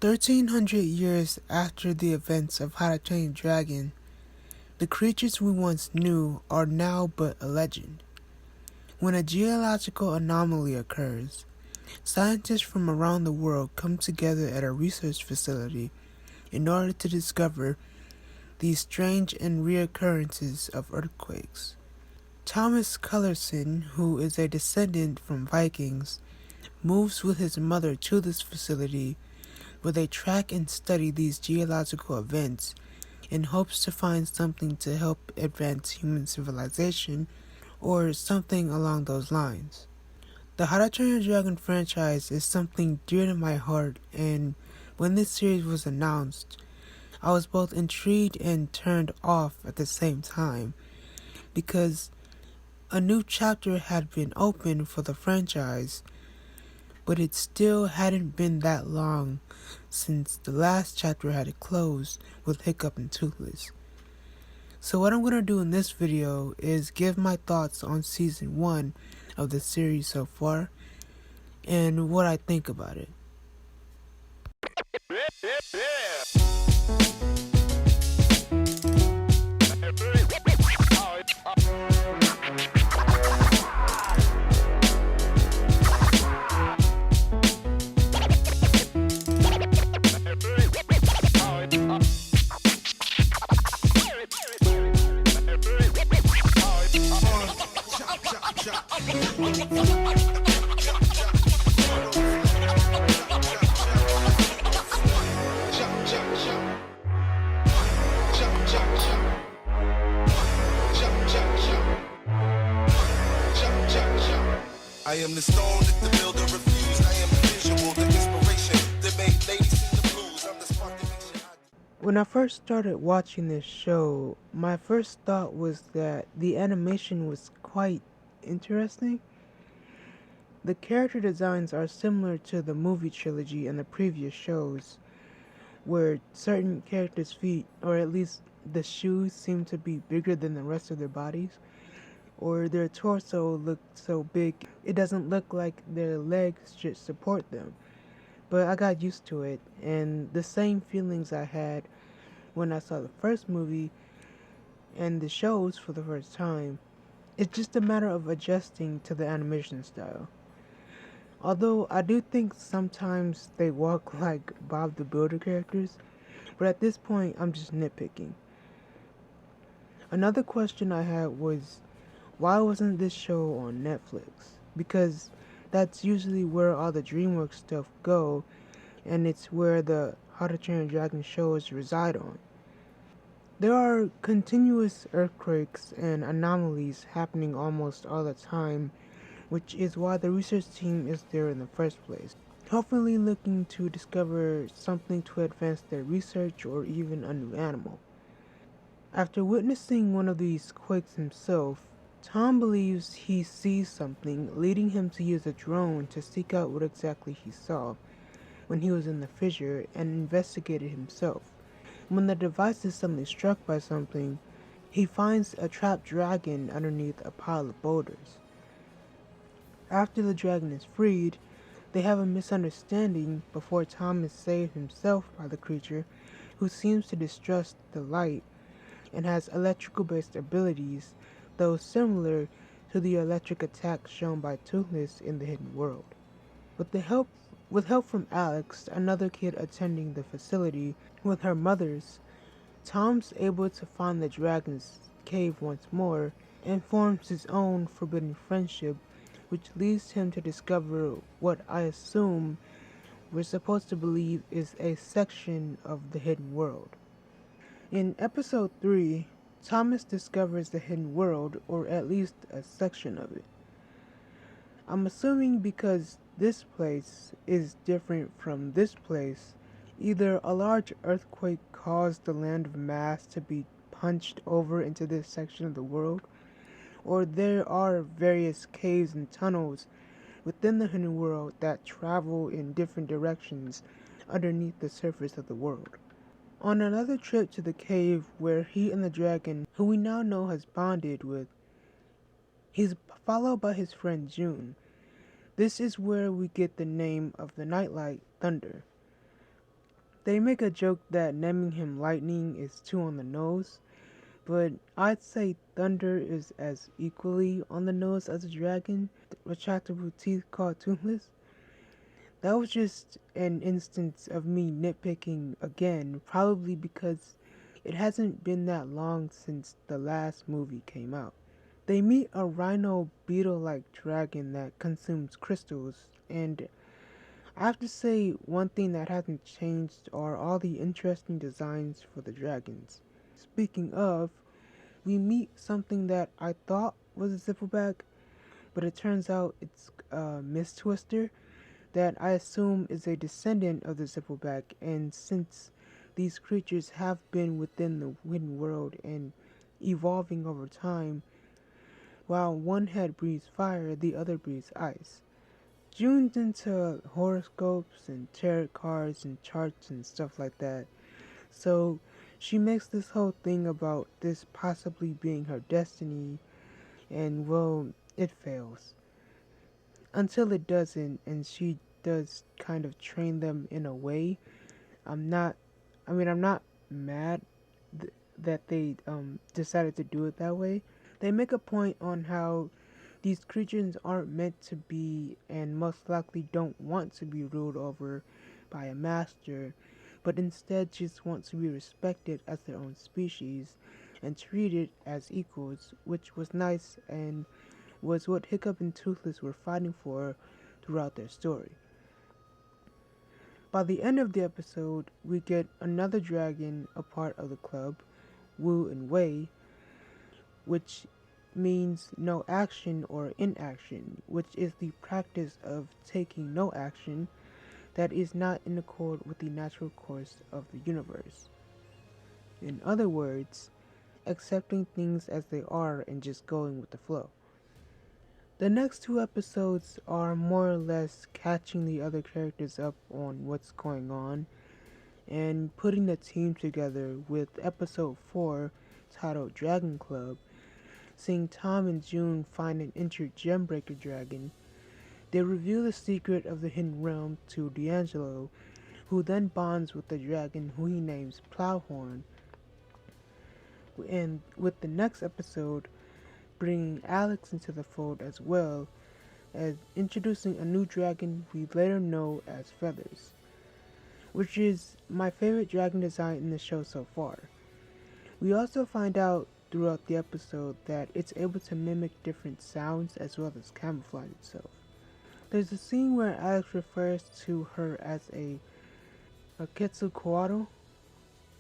1,300 years after the events of How to Train Your Dragon, the creatures we once knew are now but a legend. When a geological anomaly occurs, scientists from around the world come together at a research facility in order to discover these strange and reoccurrences of earthquakes. Thomas Cullerson, who is a descendant from Vikings, moves with his mother to this facility where they track and study these geological events in hopes to find something to help advance human civilization or something along those lines. The How to Train Your Dragon franchise is something dear to my heart, and when this series was announced, I was both intrigued and turned off at the same time, because a new chapter had been opened for the franchise, but it still hadn't been that long since the last chapter had closed with Hiccup and Toothless. So what I'm going to do in this video is give my thoughts on Season 1 of the series so far, and what I think about it. I am the stone that the builder refused. I am the visual, the inspiration that made ladies sing the blues. I'm the spark that makes your When I first started watching this show, my first thought was that the animation was quite interesting. The character designs are similar to the movie trilogy and the previous shows, where certain characters' feet, or at least the shoes, seem to be bigger than the rest of their bodies, or their torso looked so big it doesn't look like their legs should support them. But I got used to it, and the same feelings I had when I saw the first movie and the shows for the first time. It's just a matter of adjusting to the animation style. Although I do think sometimes they walk like Bob the Builder characters, but at this point I'm just nitpicking. Another question I had was, why wasn't this show on Netflix? Because that's usually where all the DreamWorks stuff go, and it's where the How to Train Your Dragon shows reside on. There are continuous earthquakes and anomalies happening almost all the time, which is why the research team is there in the first place, hopefully looking to discover something to advance their research or even a new animal. After witnessing one of these quakes himself, Tom believes he sees something, leading him to use a drone to seek out what exactly he saw when he was in the fissure and investigate it himself. When the device is suddenly struck by something, he finds a trapped dragon underneath a pile of boulders. After the dragon is freed, they have a misunderstanding before Tom is saved himself by the creature, who seems to distrust the light and has electrical-based abilities, though similar to the electric attack shown by Toothless in the Hidden World. With help from Alex, another kid attending the facility with her mothers, Tom's able to find the dragon's cave once more and forms his own forbidden friendship, which leads him to discover what I assume we're supposed to believe is a section of the Hidden World. In episode 3, Thomas discovers the Hidden World, or at least a section of it. I'm assuming because this place is different from this place, either a large earthquake caused the land of mass to be punched over into this section of the world, or there are various caves and tunnels within the Hidden World that travel in different directions underneath the surface of the world. On another trip to the cave where he and the dragon, who we now know has bonded with, he's followed by his friend June. This is where we get the name of the nightlight, Thunder. They make a joke that naming him Lightning is too on the nose, but I'd say Thunder is as equally on the nose as a dragon, retractable teeth called Toothless. That was just an instance of me nitpicking again, probably because it hasn't been that long since the last movie came out. They meet a rhino beetle like dragon that consumes crystals, and I have to say one thing that hasn't changed are all the interesting designs for the dragons. Speaking of, we meet something that I thought was a zipperback, but it turns out it's a Miss Twister that I assume is a descendant of the zipperback, and since these creatures have been within the hidden world and evolving over time, while one head breathes fire, the other breathes ice. June's into horoscopes and tarot cards and charts and stuff like that, so she makes this whole thing about this possibly being her destiny, and well, it fails. Until it doesn't, and she does kind of train them in a way. I'm not, I'm not mad that they decided to do it that way. They make a point on how these creatures aren't meant to be and most likely don't want to be ruled over by a master, but instead just want to be respected as their own species and treated as equals, which was nice and was what Hiccup and Toothless were fighting for throughout their story. By the end of the episode, we get another dragon, a part of the club, Wu and Wei, which means no action or inaction, which is the practice of taking no action that is not in accord with the natural course of the universe. In other words, accepting things as they are and just going with the flow. The next two episodes are more or less catching the other characters up on what's going on and putting the team together, with episode 4 titled Dragon Club seeing Tom and June find an injured Gembreaker dragon. They reveal the secret of the hidden realm to D'Angelo, who then bonds with the dragon who he names Plowhorn, and with the next episode bringing Alex into the fold as well as introducing a new dragon we later know as Feathers, which is my favorite dragon design in the show so far. We also find out throughout the episode that it's able to mimic different sounds as well as camouflage itself. There's a scene where Alex refers to her as a Quetzalcoatl.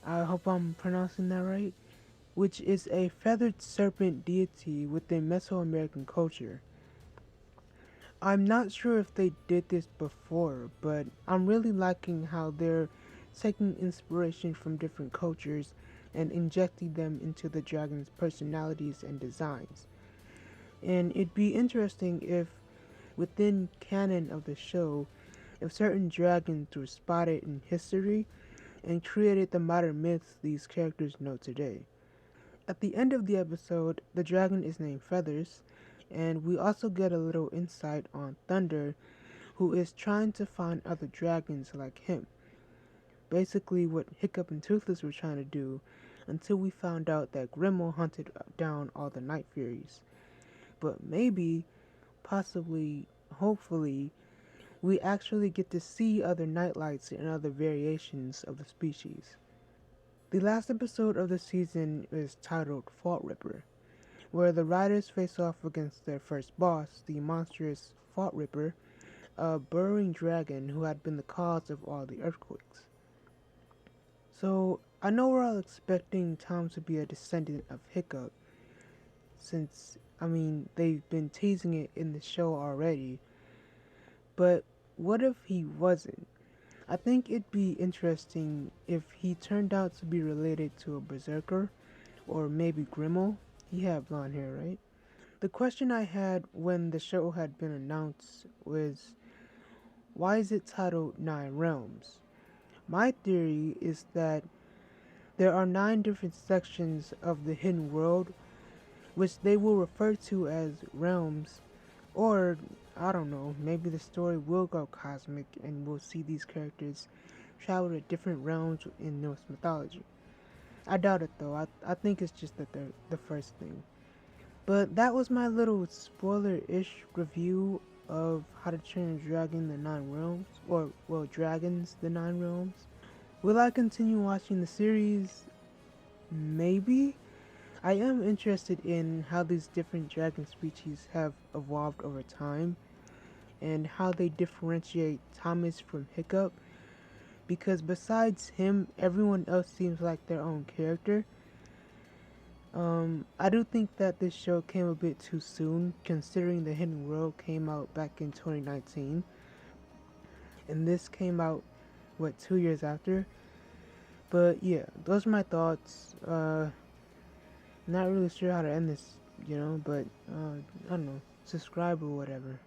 I hope I'm pronouncing that right. Which is a feathered serpent deity within Mesoamerican culture. I'm not sure if they did this before, but I'm really liking how they're taking inspiration from different cultures and injecting them into the dragon's personalities and designs. And it'd be interesting if, within canon of the show, if certain dragons were spotted in history and created the modern myths these characters know today. At the end of the episode, the dragon is named Feathers, and we also get a little insight on Thunder, who is trying to find other dragons like him. Basically, what Hiccup and Toothless were trying to do until we found out that Grimmel hunted down all the Night Furies. But maybe, possibly, hopefully, we actually get to see other nightlights and other variations of the species. The last episode of the season is titled Fault Ripper, where the riders face off against their first boss, the monstrous Fault Ripper, a burrowing dragon who had been the cause of all the earthquakes. So, I know we're all expecting Tom to be a descendant of Hiccup, since, they've been teasing it in the show already, but what if he wasn't? I think it'd be interesting if he turned out to be related to a berserker, or maybe Grimmel. He had blonde hair, right? The question I had when the show had been announced was, why is it titled Nine Realms? My theory is that there are 9 different sections of the hidden world, which they will refer to as realms, or I don't know, maybe the story will go cosmic and we'll see these characters travel to different realms in Norse mythology. I doubt it though. I think it's just the first thing. But that was my little spoiler-ish review of How to Train a Dragon: The Nine Realms, or well, Dragons: The Nine Realms. Will I continue watching the series? Maybe. I am interested in how these different dragon species have evolved over time and how they differentiate Thomas from Hiccup, because besides him, everyone else seems like their own character. I do think that this show came a bit too soon, considering The Hidden World came out back in 2019, and this came out, what, 2 years after? But yeah, those are my thoughts. Not really sure how to end this, but I don't know, subscribe or whatever.